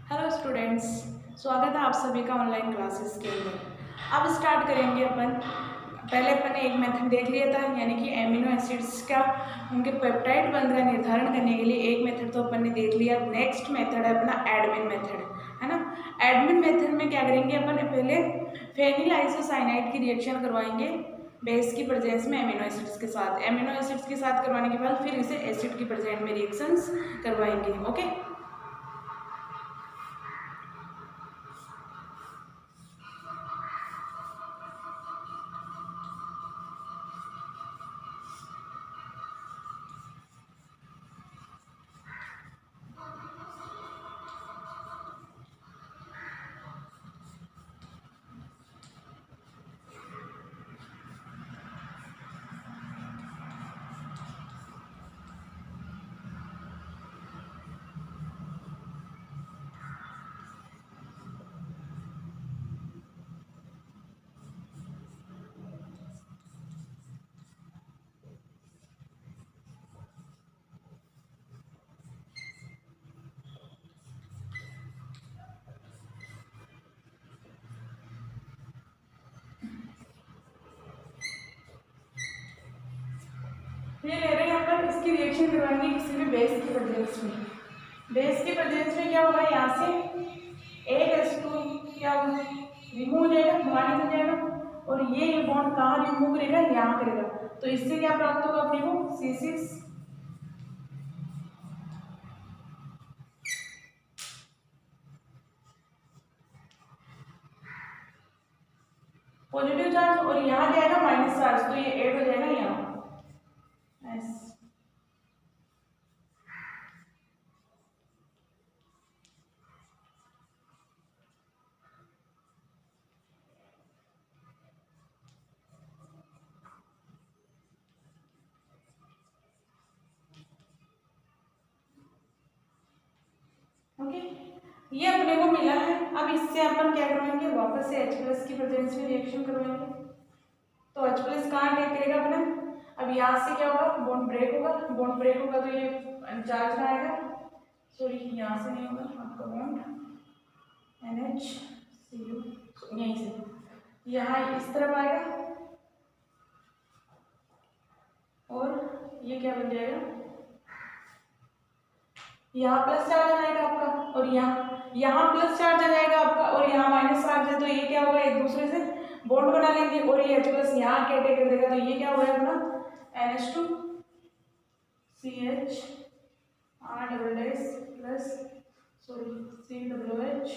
Hello students, स्वागत है आप सभी का ऑनलाइन क्लासेस के अंदर। अब स्टार्ट करेंगे अपन। पहले अपन ने एक मेथड देख लिया था, यानी कि एमिनो एसिड्स का उनके पेप्टाइड बंध का निर्धारण करने के लिए एक मेथड तो अपन ने देख लिया। नेक्स्ट मेथड है अपना एडमिन मेथड, है ना। एडमिन मेथड में क्या करेंगे अपन, पहले फेनिल आइसोसाइनाइड की रिएक्शन करवाएंगे बेस की प्रेजेंस में एमिनो एसिड्स के साथ। एमिनो एसिड्स के साथ करवाने के बाद फिर इसे एसिड की प्रेजेंस में रिएक्शंस करवाएंगे। ओके, ये ले रहे हैं अपन, इसकी रिएक्शन करवाएंगे किसी भी बेस की प्रेजेंस में। बेस की प्रेजेंस में क्या होगा, यहाँ से एक H2 क्या होगा, रिमूव हो जाएगा, बाहर निकल जाएगा, और ये बॉन्ड कहाँ रिमूव करेगा, यहाँ करेगा। तो इससे क्या प्राप्त होगा अपने को, C6 पॉजिटिव चार्ज, और यहाँ जाएगा माइनस चार्ज, तो ये ऐड हो जाएगा यहाँ S। ओके, ये अपने को मिला है। अब इससे अपन क्या करवाएंगे, वापस से H+ की प्रेजेंस में रिएक्शन करवाएंगे। तो H+ कहाँ अटैक करेगा अपना, अब यहाँ से क्या होगा, बॉन्ड ब्रेक होगा। बॉन्ड ब्रेक होगा तो ये चार्ज कहाँ आएगा, सॉरी यहाँ से नहीं होगा आपका बॉन्ड NHCU, यहीं से यहाँ इस तरफ आएगा, और ये क्या बन जाएगा, यहाँ प्लस चार्ज आ जाएगा आपका, और यहाँ प्लस चार्ज आ जाएगा आपका, और यहाँ माइनस चार्ज है। तो ये क्या होगा, एक दूसरे से बॉन्ड बना लेंगे, और ये H+ यहाँ क्या अटैक कर देगा। तो ये क्या होगा अपना NH2 CH R++ sorry COH,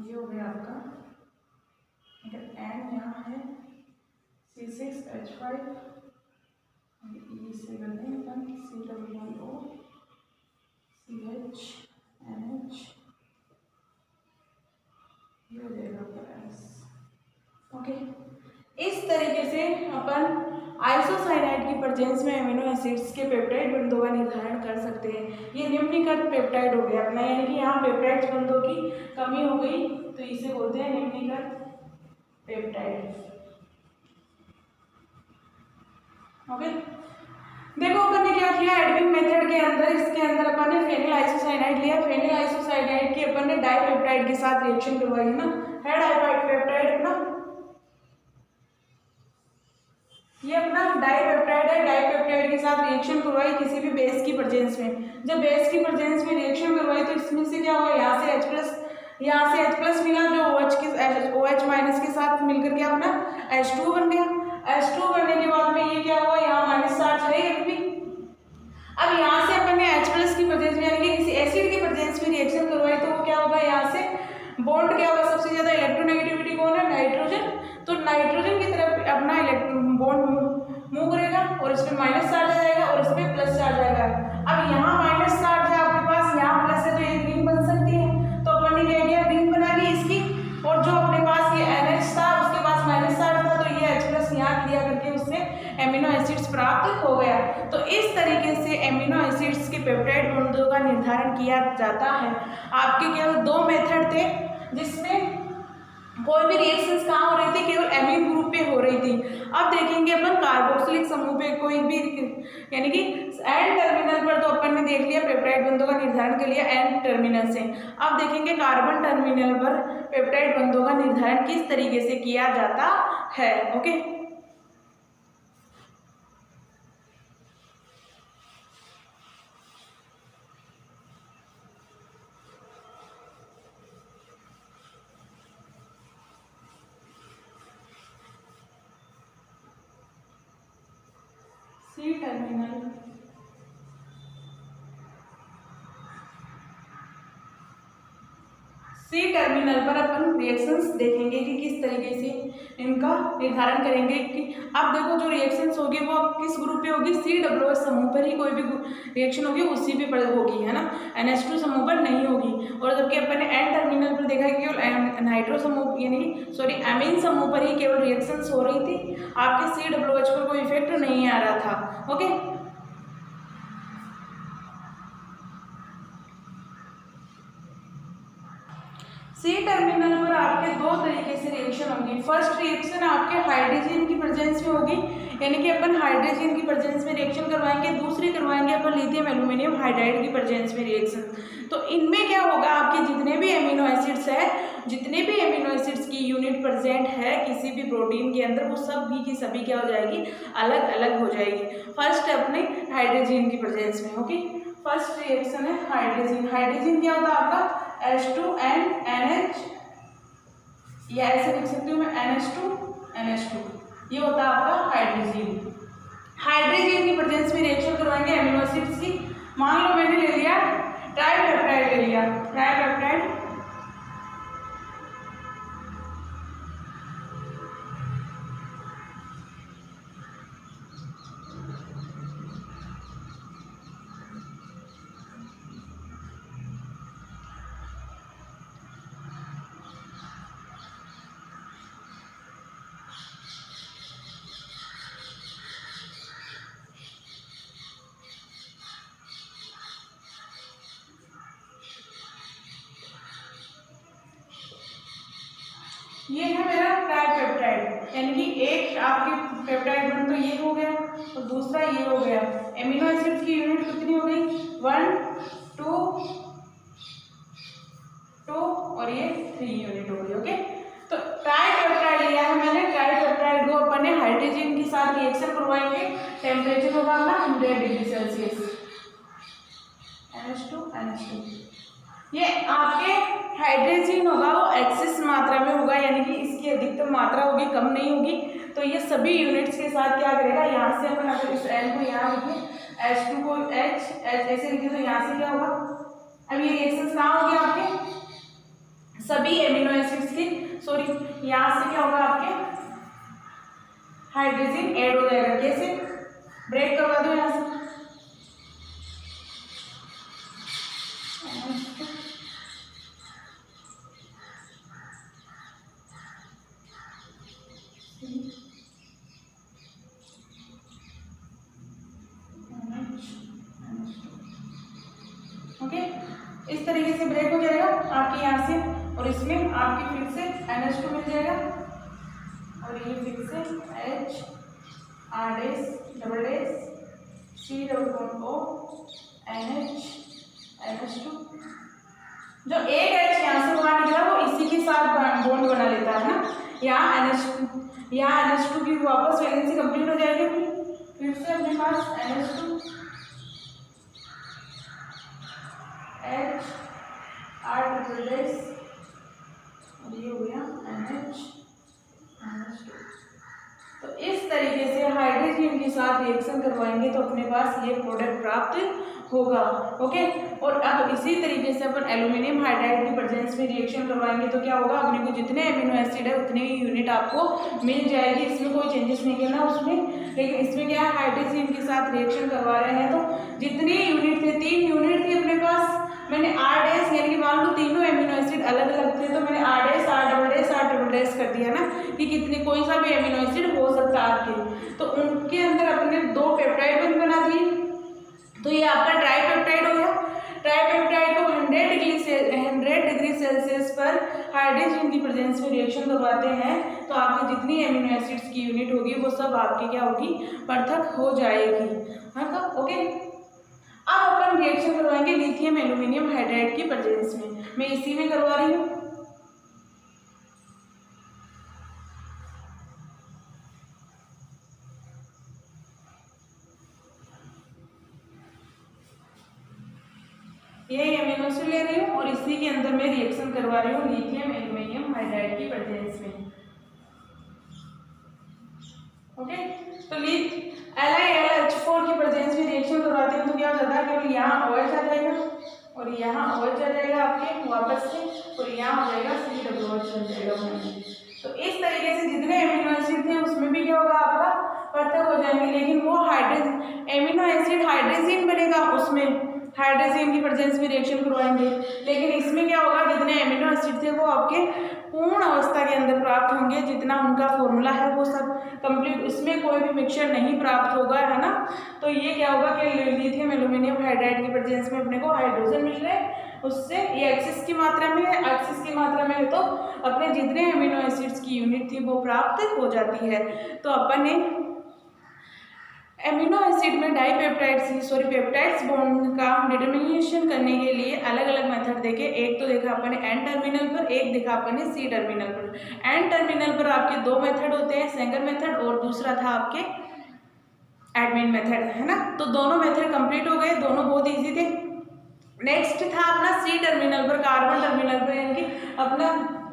ये हो गया आपका N, यहाँ है C6H5, E से करते हैं अपन COO CH NH, ये हो जाएगा आपका S। ओके, इस तरीके से अपन आइसोसाइनाइड की प्रेजेंस में एमिनो एसिड्स के पेप्टाइड बंधों का निर्धारण कर सकते हैं। ये निम्नीकृत पेप्टाइड हो गया अपना, यानी कि यहाँ पेप्टाइड बंधों की कमी हो गई, तो इसे बोलते हैं निम्नीकृत पेप्टाइड। ओके, देखो अपन ने क्या किया, एडमिन मेथड के अंदर, इसके अंदर अपन ने फेनिल आइसोसाइनाइड लिया। फेनिल आइसोसाइनाइड की अपन ने डाइपेप्टाइड के साथ रिएक्शन करवाई है ना, है डाइपेप्टाइड अपना, ये अपना डाइपेप्टाइड है। डाइपेप्टाइड के साथ रिएक्शन करवाई किसी भी बेस की प्रेजेंस में। जब बेस की प्रेजेंस में रिएक्शन करवाई तो इसमें से क्या हुआ, यहाँ से H+ मिला, जो OH- के साथ मिलकर के अपना H2 बन गया। H2 बनने के बाद में ये क्या हुआ, यहाँ माइनस चार्ज है एक भी। अब यहाँ से अपन ने H+ की प्रेजेंस में, यानी कि किसी एसिड की प्रेजेंस में रिएक्शन करवाई, तो वो क्या होगा, यहाँ से बॉन्ड क्या होगा, सबसे ज्यादा इलेक्ट्रोनेगेटिविटी कौन है, नाइट्रोजन। तो नाइट्रोजन की तरफ अपना बॉन्ड मूव करेगा, और इसमें माइनस चार्ज आ जाएगा, और इसमें प्लस चार्ज आएगा। अब यहाँ माइनस चार्ज है आपके पास, यहाँ प्लस है, तो ये रिंग बन सकती है। तो अपन ने क्या किया, रिंग बना ली इसकी, और जो अपने पास ये NH था उसके पास माइनस चार्ज था, तो ये H+ यहाँ क्रिया करके उससे एमिनो एसिड्स प्राप्त हो गया। तो इस तरीके से एमिनो एसिड्स के पेप्टाइड बंधों का निर्धारण किया जाता है। आपके केवल 2 मेथड थे जिसमें कोई भी रिएक्शंस कहाँ हो रही थी, केवल एमीन ग्रुप पे हो रही थी। अब देखेंगे अपन कार्बोक्सिलिक समूह पे कोई भी, यानी कि एन टर्मिनल पर तो अपन ने देख लिया पेप्टाइड बंधों का निर्धारण कर लिया एन टर्मिनल से। अब देखेंगे कार्बन टर्मिनल पर पेप्टाइड बंधों का निर्धारण किस तरीके से किया जाता है। ओके, सी टर्मिनल पर अपन रिएक्शंस देखेंगे कि किस तरीके से इनका निर्धारण करेंगे। कि अब देखो जो रिएक्शंस होगी वो किस ग्रुप पे होगी, COOH समूह पर ही कोई भी रिएक्शन होगी उसी पे होगी, है ना, NH2 समूह पर नहीं होगी। और जबकि अपन ने एन टर्मिनल पर देखा कि केवल नाइट्रो समूह यानी सॉरी एमीन समूह पर ही केवल रिएक्शंस हो रही थी, आपके COOH पर कोई इफेक्ट नहीं आ रहा था। ओके, सी टर्मिनल पर आपके दो तरीके से रिएक्शन होगी। फर्स्ट रिएक्शन आपके हाइड्रोजन की प्रेजेंस में होगी, यानी कि अपन हाइड्रोजन की प्रेजेंस में रिएक्शन करवाएंगे। दूसरी करवाएंगे अपन लिथियम एल्यूमिनियम हाइड्राइड की प्रेजेंस में रिएक्शन। तो इनमें क्या होगा, आपके जितने भी एमिनो एसिड्स है, जितने भी एमिनो एसिड्स की यूनिट प्रेजेंट है किसी भी प्रोटीन के अंदर, वो सभी की सभी क्या हो जाएगी, अलग अलग हो जाएगी। फर्स्ट अपने हाइड्रोजन की प्रेजेंस में। ओके, फर्स्ट रिएक्शन है हाइड्रोजन। हाइड्रोजन क्या होता है आपका H2NH, या ऐसे लिख सकती हूँ मैं NH2NH2, ये होता है आपका हाइड्रोजन। हाइड्रोजन की प्रेजेंस में रिएक्शन करवाएंगे एमिनो एसिड्स की। मान लो मैंने ले लिया ट्राइपेप्टाइड, ले लिया ट्राइपेप्टाइड, ये है मेरा ट्राइपेप्टाइड, यानी कि एक आपकी पेप्टाइड बॉन्ड तो ये हो गया और दूसरा ये हो गया। एमिनो एसिड्स की यूनिट कितनी हो गई, 1 2 2 और ये 3 यूनिट हो गई। ओके, तो ट्राइपेप्टाइड लिया है मैंने। ट्राइपेप्टाइड को अपन ने हाइड्रोजन के साथ रिएक्शन करवाएंगे। टेम्परेचर होगा अपना 100 डिग्री सेल्सियस, NH2NH2। ये आपके हाइड्रोजन होगा वो एक्सेस मात्रा में होगा, यानी कि इसकी अधिकतम मात्रा होगी, कम नहीं होगी। तो ये सभी यूनिट्स के साथ क्या करेगा, यहाँ से अपन अगर इस N को यहाँ लिखे, H2 को H ऐसे लिखे, तो यहाँ से क्या होगा, अब ये रिएक्शंस कहाँ होगी आपके सभी एमिनो एसिड्स की, सॉरी यहाँ से क्या होगा आपके हाइड्रोजन ऐड हो जाएगा। कैसे, ब्रेक करवा दो यहाँ से, ओके, इस तरीके से ब्रेक हो जाएगा आपके यहाँ से, और इसमें आपके फिर से NH2 मिल जाएगा और ये फिर से H R dash double dash C double bond O NH NH2। जो एक H यहाँ से बाहर निकला वो इसी के साथ बॉन्ड बना लेता है ना, यहाँ NH2 की वापस वैलेंसी कंप्लीट हो जाएगी। फिर से अपने पास NH2 H R triple dash और ये हो गया NH NH2। तो इस तरीके से हाइड्रोजन के साथ रिएक्शन करवाएंगे तो अपने पास ये प्रोडक्ट प्राप्त होगा। ओके, और अब इसी तरीके से अपन एल्यूमिनियम हाइड्राइड की प्रेजेंस में रिएक्शन करवाएंगे तो क्या होगा, अपने को जितने एमिनो एसिड है उतनी ही यूनिट आपको मिल जाएगी। इसमें कोई चेंजेस नहीं करना उसमें, लेकिन इसमें क्या है, हाइड्रोजन के साथ रिएक्शन करवा रहे हैं तो जितनी यूनिट थे, 3 यूनिट थी अपने पास, मैंने R डैश यानी कि मान लो तीनों एमिनो एसिड अलग अलग थे तो मैंने R dash R double dash R triple dash कर दिया ना, कि कितने कोई सा भी एमिनो एसिड हो सकता है आपके, तो उनके अंदर अपने 2 पेप्टाइड बंद बना दिए। तो ये आपका ट्राइपेप्टाइड हो गया। ट्राइपेप्टाइड को 100 डिग्री सेल्सियस पर हाइड्रोजन की प्रेजेंस में रिएक्शन करवाते हैं तो आपकी जितनी एमिनो एसिड्स की यूनिट होगी वो सब आपकी क्या होगी, पृथक हो जाएगी। हाँ तो ओके, अब अपन रिएक्शन करवाएंगे लिथियम एल्यूमिनियम हाइड्राइड की प्रेजेंस में। मैं इसी में करवा रही हूँ। ये एमिनो एसिड ले रही हूँ और इसी के अंदर मैं रिएक्शन करवा रही हूँ लिथियम एल्यूमिनियम हाइड्राइड की प्रेजेंस में। ओके, तो LiLH4 की प्रेजेंस में रिएक्शन करवाते हैं तो क्या हो जाता है, केवल यहाँ OH आ जाएगा और यहाँ OH आ जाएगा आपके वापस से, और यहाँ हो जाएगा COOH आ जाएगा। तो इस तरीके से जितने एमिनो एसिड थे उसमें भी क्या होगा, आपका पृथक हो जाएंगे। लेकिन वो हाइड्रोजन एमिनो एसिड हाइड्रोजन बनेगा, उसमें हाइड्रोजन की प्रेजेंस में रिएक्शन करवाएंगे। लेकिन इसमें क्या होगा, जितने एमिनो एसिड थे वो आपके पूर्ण अवस्था के अंदर प्राप्त होंगे, जितना उनका फॉर्मूला है वो सब कंप्लीट, उसमें कोई भी मिक्सचर नहीं प्राप्त होगा, है ना। तो ये क्या होगा कि लिथियम एल्यूमिनियम हाइड्राइड की प्रेजेंस में अपने को हाइड्रोजन मिल रहे हैं, उससे ये एक्सिस की मात्रा में है, एक्सिस की मात्रा में है तो अपने जितने एमिनो एसिड्स की यूनिट थी वो प्राप्त हो जाती है। तो अपन ने एमिनो एसिड में पेप्टाइड्स बॉन्ड का डिटर्मिनेशन करने के लिए अलग अलग मेथड देखे। एक तो देखा अपन ने एन टर्मिनल पर, एक देखा अपन ने सी टर्मिनल पर। एन टर्मिनल पर आपके दो मेथड होते हैं, सेंगर मेथड और दूसरा था आपके एडमिन मेथड, है ना। तो दोनों मेथड कंप्लीट हो गए, दोनों बहुत ईजी थे। नेक्स्ट था अपना सी टर्मिनल पर, कार्बन टर्मिनल पर, यानी कि अपना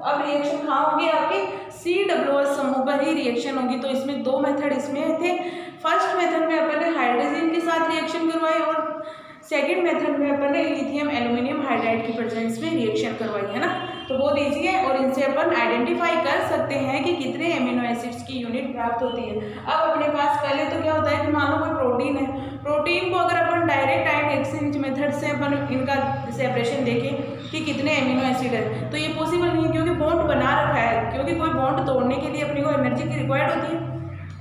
अब रिएक्शन कहाँ होगी, आपके COOH समूह पर ही रिएक्शन होगी। तो इसमें दो मेथड इसमें थे। फर्स्ट मेथड में अपन ने हाइड्रोजन के साथ रिएक्शन करवाई और सेकंड मेथड में अपन ने लिथियम एल्यूमिनियम हाइड्राइड की प्रेजेंस में रिएक्शन करवाई, है ना। तो बहुत ईजी है और इनसे अपन आइडेंटिफाई कर सकते हैं कि कितने एमिनो एसिड्स की यूनिट प्राप्त होती है। अब अपने पास पहले तो क्या होता है कि मान लो कोई प्रोटीन है, प्रोटीन को अगर अपन डायरेक्ट आयन एक्सचेंज मेथड से अपन इनका सेपरेशन देखें कि कितने एमिनो एसिड है, तो ये पॉसिबल नहीं है क्योंकि बॉन्ड बना रखा है। क्योंकि कोई बॉन्ड तोड़ने के लिए अपने को एनर्जी की रिक्वायर्ड होती है,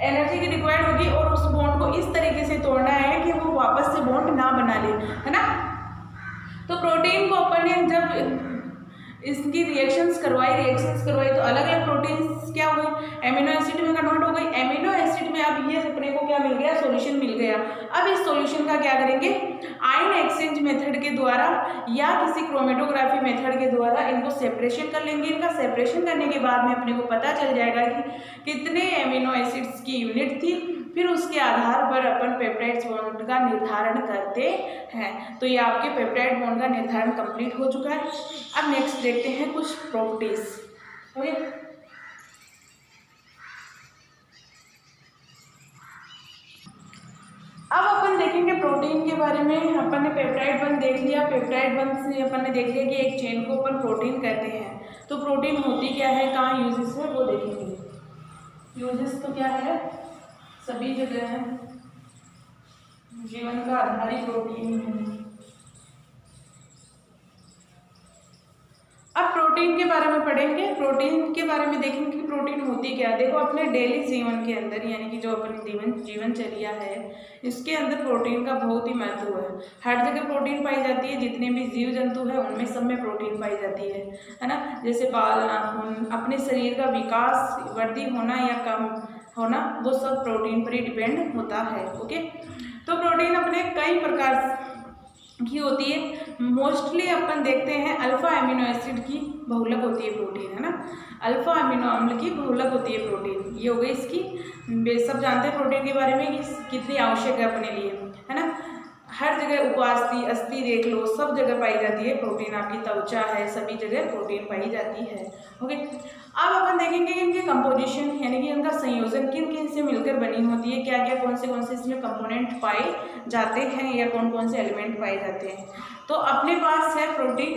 एनर्जी की रिक्वायर्ड होगी और उस बॉन्ड को इस तरीके से तोड़ना है कि वो वापस से बॉन्ड ना बना ले, है ना। तो प्रोटीन को अपन ने जब इसकी रिएक्शंस करवाई तो अलग अलग प्रोटीन्स क्या हो गई, एमिनो एसिड में कन्वर्ट हो गई। एमिनो एसिड में अब ये अपने को क्या मिल गया, सॉल्यूशन मिल गया। अब इस सॉल्यूशन का क्या करेंगे, आयन एक्सचेंज मेथड के द्वारा या किसी क्रोमेटोग्राफी मेथड के द्वारा इनको सेपरेशन कर लेंगे। इनका सेपरेशन करने के बाद में अपने को पता चल जाएगा कि कितने एमिनो एसिड्स की यूनिट थी। फिर उसके आधार पर अपन पेप्टाइड्स बॉन्ड का निर्धारण करते हैं। तो ये आपके पेप्टाइड बॉन्ड का निर्धारण कंप्लीट हो चुका है। अब नेक्स्ट देखते हैं कुछ प्रॉपर्टीज। ओके, अब अपन देखेंगे प्रोटीन के बारे में। अपन ने पेप्टाइड बॉन्ड देख लिया, पेप्टाइड बॉन्ड से अपन ने देख लिया कि एक चेन को अपन प्रोटीन कहते हैं। तो प्रोटीन होती क्या है, कहाँ यूजेस है वो देखेंगे। यूजेस तो क्या है, सभी जगह है, जीवन का आधार ही प्रोटीन है। अब प्रोटीन के बारे में पढ़ेंगे, प्रोटीन के बारे में देखेंगे कि प्रोटीन होती क्या है। देखो अपने डेली जीवन के अंदर, यानी कि जो अपनी जीवनचर्या है, इसके अंदर प्रोटीन का बहुत ही महत्व है। हर जगह प्रोटीन पाई जाती है, जितने भी जीव जंतु है उनमें सब में प्रोटीन पाई जाती है ना। जैसे बाल, नाखून, अपने शरीर का विकास, वृद्धि होना या कम होना, वो सब प्रोटीन पर ही डिपेंड होता है। ओके, तो प्रोटीन अपने कई प्रकार की होती है। मोस्टली अपन देखते हैं अल्फा अमीनो एसिड की बहुलक होती है प्रोटीन, है ना। अल्फा अमीनो अम्ल की बहुलक होती है प्रोटीन। ये हो गई इसकी, सब जानते हैं प्रोटीन के बारे में कि कितनी आवश्यक है अपने लिए, है ना। हर जगह उपास्थि, अस्थि देख लो, सब जगह पाई जाती है प्रोटीन। आपकी त्वचा है, सभी जगह प्रोटीन पाई जाती है। ओके, अब अपन देखेंगे कि इनके कंपोजिशन, यानी कि इनका संयोजन किन किन से मिलकर बनी होती है, क्या क्या कौन से इसमें कंपोनेंट पाए जाते हैं या कौन कौन से एलिमेंट पाए जाते हैं। तो अपने पास है प्रोटीन।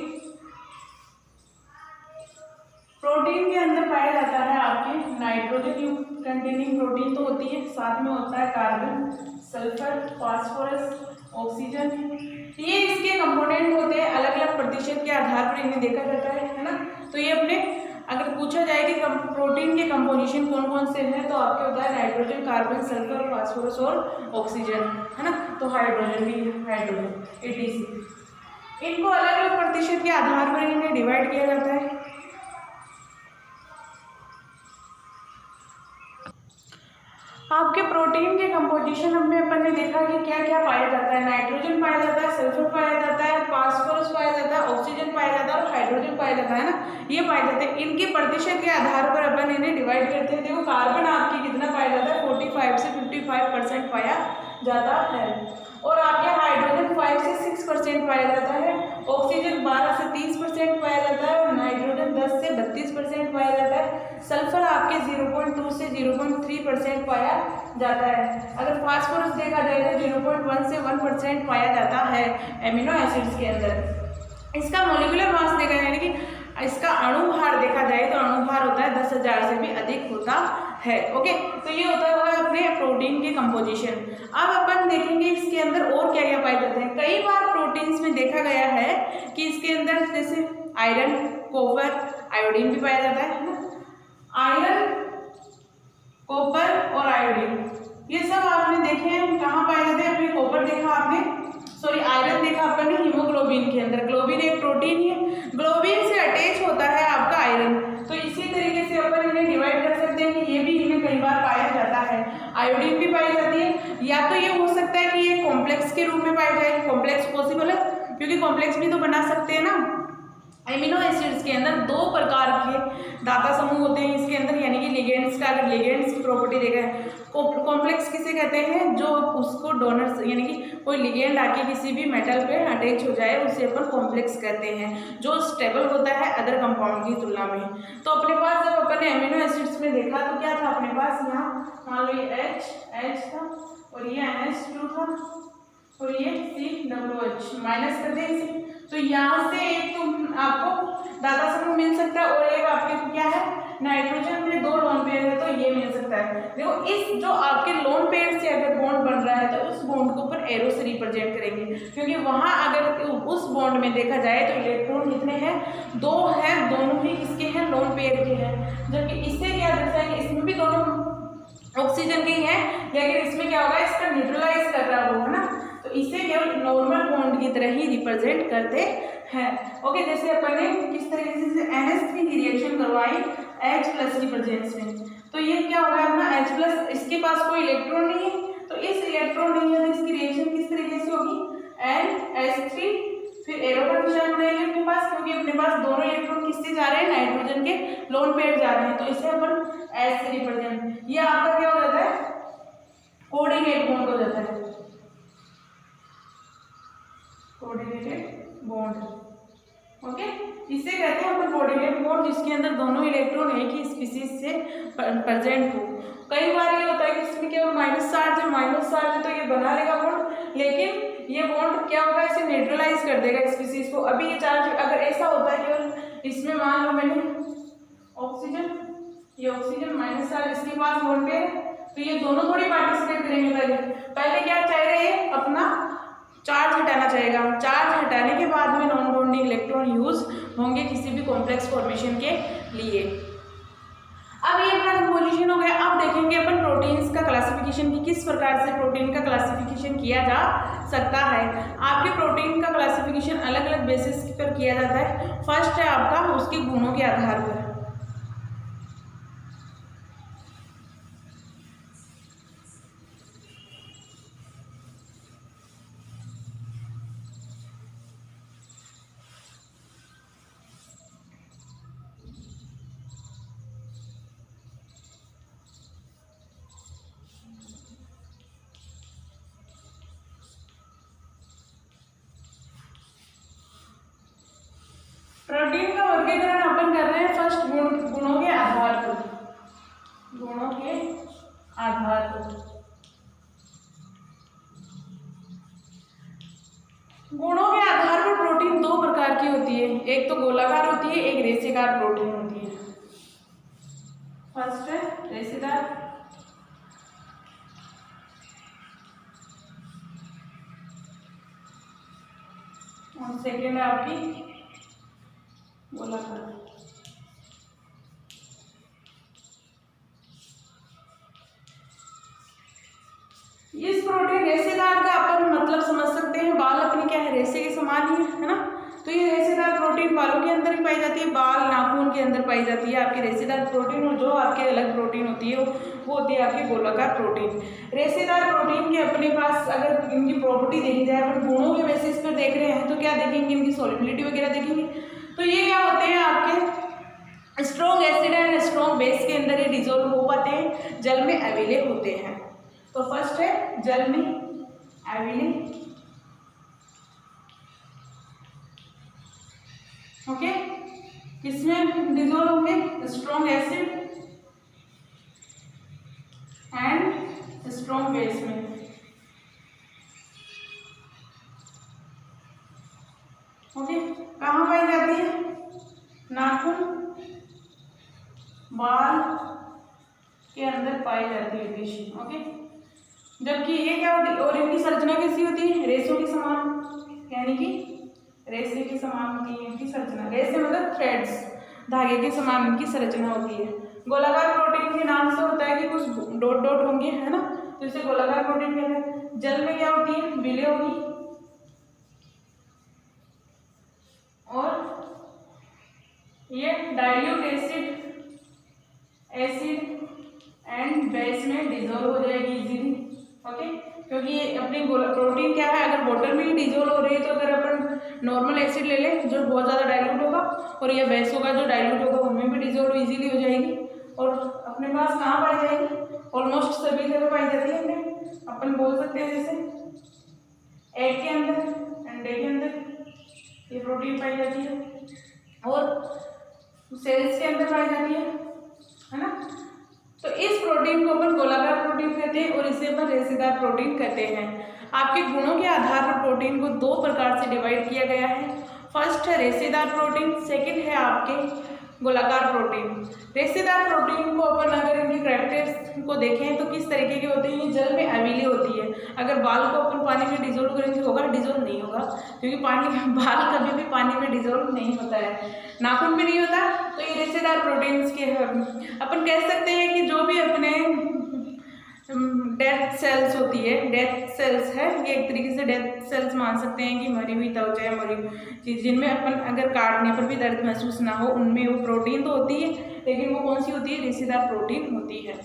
प्रोटीन के अंदर पाया जाता है आपके नाइट्रोजन कंटेनिंग प्रोटीन तो होती है, साथ में होता है कार्बन, सल्फर, फास्फोरस, ऑक्सीजन। ये इसके कंपोनेंट होते हैं। अलग अलग प्रतिशत के आधार पर इन्हें देखा जाता है ना। तो ये अपने अगर पूछा जाए कि प्रोटीन के कंपोजिशन कौन कौन से हैं, तो आपके होता है नाइट्रोजन, कार्बन, सल्फर, फास्फोरस और ऑक्सीजन, है ना। तो हाइड्रोजन भी, हाइड्रोजन ATC। इनको अलग अलग प्रतिशत के आधार पर इन्हें डिवाइड किया जाता है। आपके प्रोटीन के कंपोजिशन में अपन ने देखा कि क्या क्या पाया जाता है। नाइट्रोजन पाया जाता है, सल्फर पाया जाता है, फास्फोरस पाया जाता है, ऑक्सीजन पाया जाता है और हाइड्रोजन पाया जाता है ना, ये पाए जाते हैं। इनके प्रतिशत के आधार पर अपन इन्हें डिवाइड करते हैं। देखो कार्बन आपकी कितना पाया जाता है, 45 से 55% पाया जाता है, और आपके हाइड्रोजन 5 से 6% पाया जाता है, ऑक्सीजन 12 से 30% पाया जाता है और नाइट्रोजन 10 से 32% पाया जाता है। सल्फर आपके 0.2 से 0.3% पाया जाता है। अगर फास्फोरस देखा जाए तो 0.1 से 1% पाया जाता है एमिनो एसिड्स के अंदर। इसका मोलिकुलर मास देखा जाए, यानी कि इसका अणुभार देखा जाए तो अणुभार होता है 10,000 से भी अधिक होता है। ओके, तो ये होता है अपने प्रोटीन के कंपोजिशन। अब अपन देखेंगे इसके अंदर और क्या क्या पाए जाते हैं। कई बार प्रोटीन्स में देखा गया है कि इसके अंदर जैसे आयरन, कॉपर, आयोडीन भी पाया जाता है ना। आयरन, कॉपर और आयोडीन ये सब आपने देखे हैं कहाँ पाए जाते हैं। अपने कॉपर देखा आपने, सॉरी आयरन देखा अपन ने हीमोग्लोबिन के अंदर। ग्लोबिन एक प्रोटीन ही है, ग्लोबिन से अटैच होता है आपका आयरन। तो इसी तरीके से अपन इन्हें डिवाइड कर सकते हैं कि ये भी इनमें कई बार पाया जाता है। आयोडीन भी पाई जाती है, या तो ये हो सकता है कि ये कॉम्प्लेक्स के रूप में पाई जाए। कॉम्प्लेक्स पॉसिबल है क्योंकि कॉम्प्लेक्स भी तो बना सकते हैं ना। एमिनो एसिड्स के अंदर दो प्रकार के दाता समूह होते हैं इसके अंदर, यानी कि लिगेंड्स का अगर लिगेंड्स की प्रॉपर्टी देखा है। कॉम्प्लेक्स किसे कहते हैं, जो उसको डोनर यानी कि कोई लिगेंड आके किसी भी मेटल पे अटैच हो जाए उसे अपन कॉम्प्लेक्स कहते हैं, जो स्टेबल होता है अदर कंपाउंड की तुलना में। तो अपने पास जब अपन ने एमिनो एसिड्स में देखा तो क्या था अपने पास, यहाँ मान लो ये H था और ये NH2 था और ये COOH माइनस कर दें इसे। तो यहाँ से एक तो आपको दाता समूह मिल सकता है और एक आपके क्या है, नाइट्रोजन में 2 लोन पेयर है तो ये मिल सकता है। देखो इस जो आपके लोन पेयर से अगर बॉन्ड बन रहा है तो उस बॉन्ड को ऊपर एरो से रिप्रेजेंट करेंगे, क्योंकि वहां अगर उस बॉन्ड में देखा जाए तो इलेक्ट्रॉन कितने हैं, 2 हैं, दोनों ही किसके हैं, लोन पेयर के हैं। जबकि इससे क्या दर्शाएंगे, इसमें भी दोनों ऑक्सीजन के ही है, लेकिन इसमें क्या होगा, इसका न्यूट्रलाइज कर रहा होगा ना, तो इसे केवल नॉर्मल बॉन्ड की तरह ही रिप्रेजेंट करते हैं। ओके, जैसे अपन ने किस तरीके से NH3 की रिएक्शन करवाई H+ की प्रेजेंस में, तो ये क्या होगा अपना H+, इसके पास कोई इलेक्ट्रॉन नहीं है, तो इस इलेक्ट्रॉन नहीं है तो इसकी रिएक्शन किस तरीके से होगी, NH3 फिर एरो का निशान बनाएंगे अपने पास, क्योंकि अपने पास दोनों इलेक्ट्रॉन किससे जा रहे हैं, नाइट्रोजन के लोन पेयर जा रहे हैं, तो इसे अपन H से रिप्रेजेंट, ये आपका क्या हो जाता है, कोऑर्डिनेट बॉन्ड हो जाता है, कोऑर्डिनेटेड बॉन्ड। ओके, इसे कहते हैं अपन कोऑर्डिनेट बॉन्ड, जिसके अंदर दोनों इलेक्ट्रॉन एक ही स्पीसीज से प्रेजेंट हो। कई बार ये होता है कि इसमें केवल माइनस चार्ज है तो ये बना लेगा बॉन्ड, लेकिन ये बॉन्ड क्या होगा, इसे न्यूट्रलाइज कर देगा स्पीसीज को। अभी ये चार्ज अगर ऐसा होता है केवल इसमें, मान लो मैंने ऑक्सीजन, ये ऑक्सीजन माइनस चार्ज, इसके पास लोन पेयर है, तो ये दोनों थोड़ी पार्टिसिपेट करेंगे। पहले क्या चाहेगा, ये अपना चार्ज हटाना चाहेगा, चार्ज हटाने के बाद में नॉन बॉन्डिंग इलेक्ट्रॉन यूज होंगे किसी भी कॉम्प्लेक्स फॉर्मेशन के लिए। अब ये अपना कंपोजिशन हो गया। अब देखेंगे अपन प्रोटीन्स का क्लासिफिकेशन की किस प्रकार से प्रोटीन का क्लासिफिकेशन किया जा सकता है। आपके प्रोटीन का क्लासिफिकेशन अलग अलग बेसिस पर किया जाता है। फर्स्ट है आपका उसके गुणों के आधार पर। प्रोटीन का वर्गीकरण अपन कर रहे हैं फर्स्ट गुणों के आधार पर, गुणों के आधार पर। गुणों के आधार पर प्रोटीन 2 प्रकार की होती है, एक तो गोलाकार होती है, एक रेशेदार प्रोटीन होती है। फर्स्ट है रेशेदार, और सेकेंड है आपकी गोलाकार। इस प्रोटीन रेशेदार का अपन मतलब समझ सकते हैं, बाल अपनी क्या है, रेशे के समान ही है ना। तो ये रेशेदार प्रोटीन प्रोटीन बालों के अंदर ही पाई जाती है, बाल नाखून के अंदर पाई जाती है आपकी रेशेदार प्रोटीन, और जो आपकी अलग प्रोटीन होती है वो होती है आपकी गोलाकार प्रोटीन। रेशेदार प्रोटीन के अपने पास अगर इनकी प्रॉपर्टी देखी जाए, अपन गुणों के बेसिस पर देख रहे हैं तो क्या देखेंगे, इनकी सॉल्युबिलिटी वगैरह देखेंगे। तो ये क्या होते हैं आपके strong acid and strong base के अंदर ये डिजोल्व हो पाते हैं, जल में अवेले होते हैं। तो फर्स्ट है जल में अवेले, ओके, किसमें डिजोल्व होंगे, strong acid and strong base में। ओके, कहाँ पाई जाती है, नाखून बाल के अंदर पाई जाती है टिश्यू। ओके, जबकि ये क्या होती है, और इनकी संरचना कैसी होती है, रेशों के समान, यानी कि रेशे के समान होती है इनकी संरचना। रेशे मतलब थ्रेड्स, धागे के समान इनकी संरचना होती है। गोलाकार प्रोटीन के नाम से होता है कि कुछ डॉट डॉट होंगे, है ना, तो इसे गोलाकार प्रोटीन कहते हैं। जल में क्या होती है, विले होगी, और ये डाइल्यूट एसिड एंड बेस में डिजोल्व हो जाएगी इजीली। ओके, क्योंकि ये अपनी प्रोटीन क्या है, अगर वाटर में ही डिजोल्व हो रही है, तो अगर अपन नॉर्मल एसिड ले लें जो बहुत ज़्यादा डाइल्यूट होगा, और ये बेस होगा जो डाइल्यूट होगा, उनमें भी डिजोल्व इजीली हो जाएगी। और अपने पास कहाँ पाई जाएगी, ऑलमोस्ट सभी जगह पाई जाती है। अपन बोल सकते हैं जैसे एग के अंदर, अंडे के अंदर ये प्रोटीन पाई जाती है, और सेल्स के अंदर पाई जाती है ना। तो इस प्रोटीन को अपन गोलाकार प्रोटीन कहते हैं, और इसे अपन रेशेदार प्रोटीन कहते हैं। आपके गुणों के आधार पर प्रोटीन को दो प्रकार से डिवाइड किया गया है। फर्स्ट है रेशेदार प्रोटीन, सेकंड है आपके गोलाकार प्रोटीन। रेशेदार प्रोटीन को अपन अगर इनकी कैरेक्टर्स को देखें तो किस तरीके के होते हैं, ये जल में अवेले होती है। अगर बाल को अपन पानी में डिजोल्व करेंगे होगा, डिजोल्व नहीं होगा, क्योंकि बाल कभी भी पानी में डिजोल्व नहीं होता है, नाखून में नहीं होता। तो ये रेशेदार प्रोटीन्स के अपन कह सकते हैं कि जो भी अपने डेथ सेल्स होती है, डेथ सेल्स है, ये एक तरीके से डेथ सेल्स मान सकते हैं कि मरी हुई त्वचा, मरी हुई चीज़, जिनमें अपन अगर काटने पर भी दर्द महसूस ना हो, उनमें वो प्रोटीन तो होती है, लेकिन वो कौन सी होती है, रेशेदार प्रोटीन होती है।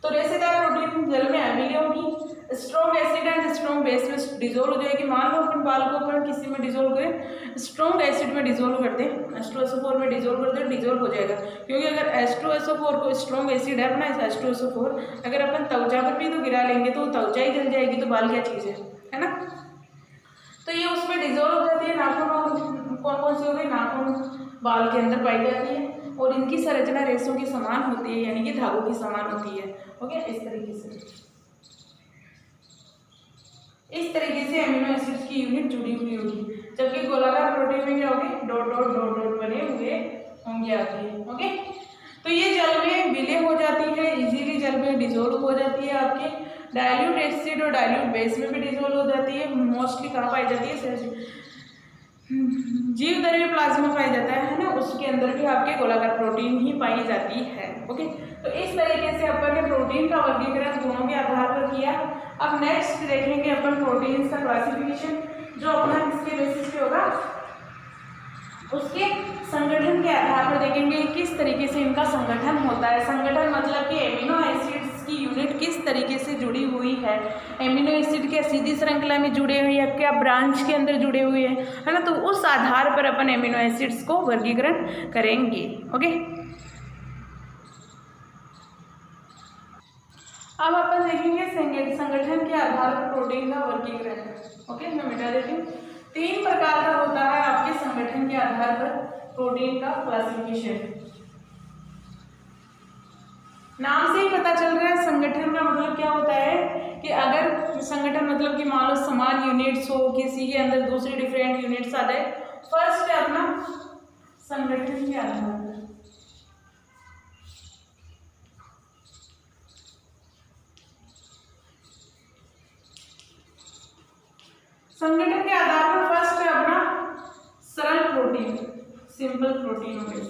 तो रेशेदार प्रोटीन जल में अवेले होगी, strong acid and strong base में डिजोल्व हो जाएगी। मान लो अपन बाल को अपन किसी में डिजोल्व करें, स्ट्रॉन्ग एसिड में डिजोल्व करते हैं, H2SO4 में डिजोल्व करते हैं, डिजोल्व हो जाएगा। क्योंकि अगर H2SO4 को स्ट्रॉन्ग एसिड है अपना H2SO4, अगर अपन त्वचा पर भी तो गिरा लेंगे तो त्वचा ही जल जाएगी, तो बाल क्या चीज़ है ना। तो ये उसमें डिजोल्व हो जाती है। नाखून कौन कौन सी हो गई, नाखून बाल के अंदर पाई जाती है, और इनकी संरचना रेशों की समान होती है, यानी कि धागों की समान होती है। ओके, इस तरीके से अमीनो एसिड्स की यूनिट जुड़ी हुई होगी, जबकि गोलाकार प्रोटीन में क्या होगी, डॉट डॉट डॉट डॉट बने हुए होंगे आपके। ओके, तो ये जल में विलय हो जाती है, इजीली जल में डिजोल्व हो जाती है, आपके डाइल्यूट एसिड और डाइल्यूट बेस में भी डिजोल्व हो जाती है। मोस्टली कहाँ पाई जाती है, जीव द्रव्य प्लाज्मा पाया जाता है ना, उसके अंदर भी आपके गोलाकार प्रोटीन ही पाई जाती है। ओके, तो इस तरीके से अपन ने प्रोटीन का वर्गीकरण गुणों के आधार पर किया। अब नेक्स्ट देखेंगे अपन प्रोटीन का क्लासिफिकेशन, जो अपना किसके बेसिस पे होगा, उसके संगठन के आधार पर देखेंगे किस तरीके से इनका संगठन होता है। संगठन मतलब कि एमिनो एसिड्स की यूनिट किस तरीके से जुड़ी हुई है, एमिनो एसिड क्या सीधी श्रृंखला में जुड़े हुए हैं, क्या ब्रांच के अंदर जुड़े हुए हैं, है ना। तो उस आधार पर अपन एमिनो एसिड्स को वर्गीकरण करेंगे। ओके, अब अपन देखेंगे संगठन के आधार पर प्रोटीन का वर्गीकरण। ओके, मैं मिटा देती हूँ। 3 प्रकार का होता है आपके संगठन के आधार पर प्रोटीन का क्लासिफिकेशन। नाम से ही पता चल रहा है संगठन का मतलब क्या होता है, कि अगर संगठन मतलब कि मान लो समान यूनिट्स हो, किसी के अंदर दूसरी डिफरेंट यूनिट्स आ जाए। फर्स्ट है अपना संगठन के आधार पर, संगठन के आधार पर फर्स्ट है अपना सरल प्रोटीन, सिंपल प्रोटीन हो गई।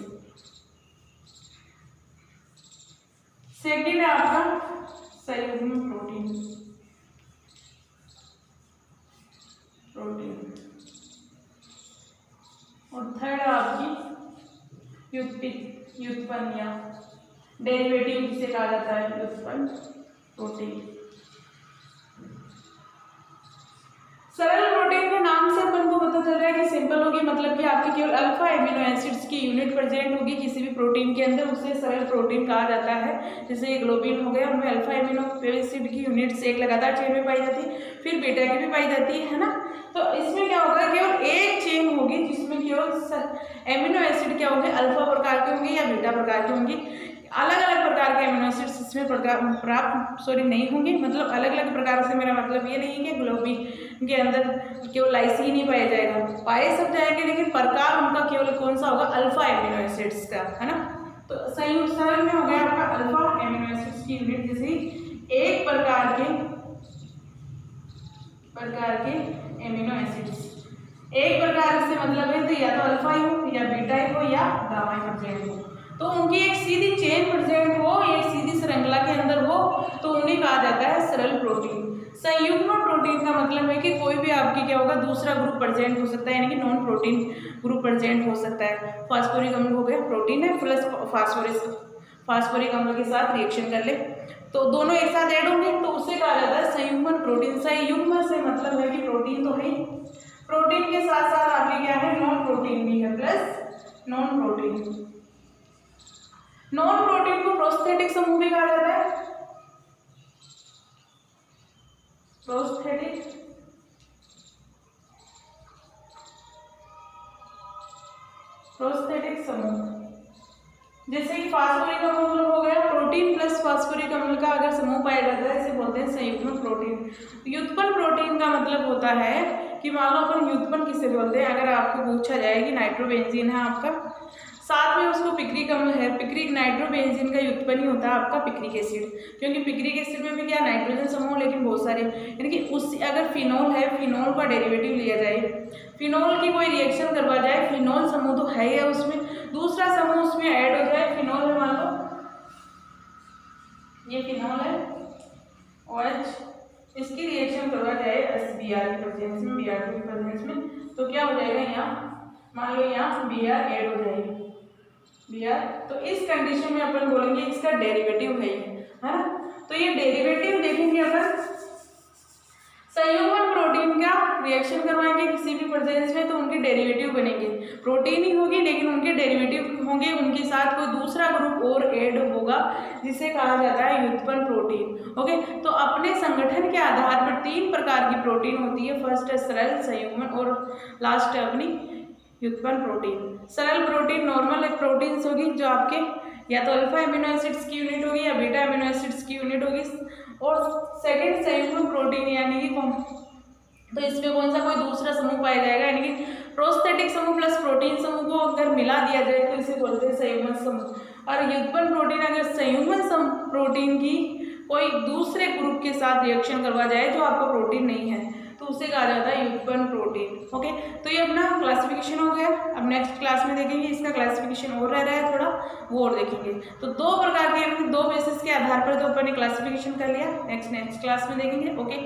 सेकेंड है आपका संयुग्म प्रोटीन, और थर्ड आपकी व्युत्पन्न या डेरिवेटिव जिसे कहा जाता है व्युत्पन्न प्रोटीन। सरल प्रोटीन के नाम से अपन को पता चल रहा है कि सिंपल होगी, मतलब कि आपके केवल अल्फा एमिनो एसिड्स की यूनिट प्रेजेंट होगी किसी भी प्रोटीन के अंदर, उसे सरल प्रोटीन कहा जाता है। जैसे ग्लोबिन हो गया, उनमें अल्फा एमिनो एसिड की यूनिट्स एक लगातार चेन में पाई जाती है, फिर बीटा की भी पाई जाती है ना। तो इसमें क्या होगा, केवल एक चेन होगी जिसमें केवल एमिनो एसिड क्या होंगे, अल्फा प्रकार के होंगे या बीटा प्रकार के होंगे। अलग अलग प्रकार के एमिनो एसिड्स इसमें प्राप्त नहीं होंगे। मतलब अलग अलग प्रकार से मेरा मतलब ये नहीं है कि ग्लोबिन के अंदर केवल लाइसिन ही पाया जाएगा, पाए सब जाएंगे, लेकिन प्रकार उनका केवल कौन सा होगा, अल्फा एमिनो एसिड्स का, है ना। तो संयुक्त सरल में हो गया आपका अल्फा एमिनो एसिड्स की यूनिट, जैसे एक प्रकार के एमिनो एसिड्स, एक प्रकार से मतलब है तो या तो अल्फा ही हो या बीटा ही हो या गामा ही प्रेजेंट हो। तो उनकी एक सीधी चेन प्रेजेंट हो, एक सीधी श्रृंखला के अंदर हो, तो उन्हें कहा जाता है सरल प्रोटीन। संयुग्म प्रोटीन का मतलब है कि कोई भी आपकी क्या होगा, दूसरा ग्रुप प्रेजेंट हो सकता है, यानी कि नॉन प्रोटीन ग्रुप प्रेजेंट हो सकता है। फास्फोरिक अम्ल हो गया, प्रोटीन है प्लस फास्फोरिक अम्ल के साथ रिएक्शन कर ले तो दोनों एक साथ ऐड होंगे, तो उसे कहा जाता है संयुग्मन प्रोटीन। संयुग्म से मतलब है कि प्रोटीन तो है ही, प्रोटीन के साथ साथ आपके क्या है, नॉन प्रोटीन भी है, plus non protein. Non protein को प्रोस्थेटिक समूह भी कहा जाता है, प्रोस्थेटिक समूह। जैसे कि फास्फोरिक अम्ल हो गया, प्रोटीन प्लस फास्फोरिक अम्ल का अगर समूह पाया जाता है, इसे बोलते हैं संयुग्मन प्रोटीन। व्युत्पन्न प्रोटीन का मतलब होता है कि मान लो अपन व्युत्पन्न किसे बोलते हैं, अगर आपको पूछा जाए कि नाइट्रोबेंजीन है आपका, साथ में उसको पिक्रिक अम्ल है, पिक्रिक नाइट्रोबेंजीन का व्युत्पन्न ही होता है आपका पिक्रिक एसिड, क्योंकि पिक्रिक एसिड में भी क्या नाइट्रोजन समूह लेकिन बहुत सारे, यानी कि उस अगर फिनोल है, फिनोल का डेरिवेटिव लिया जाए, फिनोल की कोई रिएक्शन करवा जाए, फिनोल समूह तो है ही है उसमें, दूसरा समूह उसमें ऐड हो जाए, फिनोल है मान लो ये फिनोल है OH, इसकी रिएक्शन करवा जाए Br की प्रेजेंस में, Br की प्रेजेंस में, तो क्या हो जाएगा, यहाँ मान लो यहाँ Br ऐड हो जाएगी, Br। तो इस कंडीशन में अपन बोलेंगे इसका डेरिवेटिव है ना। तो ये डेरिवेटिव देखेंगे अपन, संयुग्मन प्रोटीन का रिएक्शन करवाएंगे किसी भी प्रेजेंस में तो उनके डेरिवेटिव बनेंगे, प्रोटीन ही होगी लेकिन उनके डेरिवेटिव होंगे, उनके साथ कोई दूसरा ग्रुप और ऐड होगा जिसे कहा जाता है व्युत्पन्न प्रोटीन। ओके, तो अपने संगठन के आधार पर 3 प्रकार की प्रोटीन होती है, फर्स्ट है सरल, संयुग्मन और लास्ट है अपनी व्युत्पन्न प्रोटीन। सरल प्रोटीन नॉर्मल प्रोटीन्स होगी जो आपके या तो अल्फा एमिनो एसिड्स की यूनिट होगी या बीटा एमिनो एसिड्स की यूनिट होगी, और सेकंड संयुग्मन प्रोटीन यानी कि तो इसमें कौन सा कोई दूसरा समूह पाया जाएगा, यानी कि प्रोस्थेटिक समूह प्लस प्रोटीन समूह को अगर मिला दिया जाए तो इसे बोलते हैं संयुग्मन समूह। और व्युत्पन्न प्रोटीन अगर संयुग्मन प्रोटीन की कोई दूसरे ग्रुप के साथ रिएक्शन करवा जाए जो आपका प्रोटीन नहीं है तो उसे कहा जाता है व्युत्पन्न प्रोटीन। ओके, तो ये अपना क्लासिफिकेशन हो गया। अब नेक्स्ट क्लास में देखेंगे इसका क्लासिफिकेशन और रह रहा है थोड़ा, वो और देखेंगे। तो 2 प्रकार के 2 बेसिस के आधार पर जो अपन ने क्लासिफिकेशन कर लिया, नेक्स्ट क्लास में देखेंगे। ओके।